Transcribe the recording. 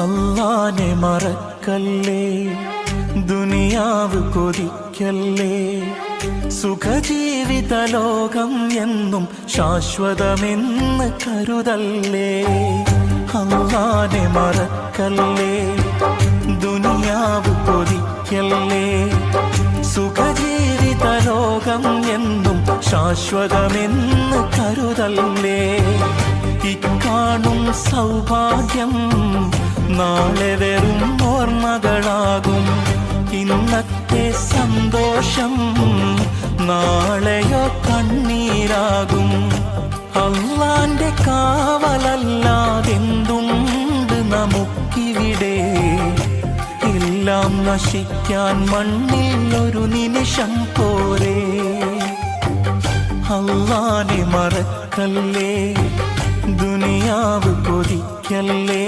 അല്ലാനെ മറക്കല്ലേ, ദുനിയാവ് കൊതിക്കല്ലേ, സുഖജീവിത ലോകം എന്നും ശാശ്വതമെന്ന് കരുതല്ലേ. അല്ലാനെ മറക്കല്ലേ, ദുനിയാവ് കൊതിക്കല്ലേ, സുഖജീവിത ലോകം എന്നും ശാശ്വതമെന്ന് കരുതല്ലേ. ഇക്കാണും സൗഭാഗ്യം നാളെ വെറും ഓർമ്മകളാകും, ഇന്നത്തെ സന്തോഷം നാളെയോ കണ്ണീരാകും. അല്ലാന്റെ കാവലല്ലാതെന്തുണ്ട് നമുക്കിവിടെ, എല്ലാം നശിക്കാൻ മണ്ണിൽ ഒരു നിമിഷം പോരെ. അല്ലാനെ മറക്കല്ലേ, ദുനിയാവ് കൊതിക്കല്ലേ.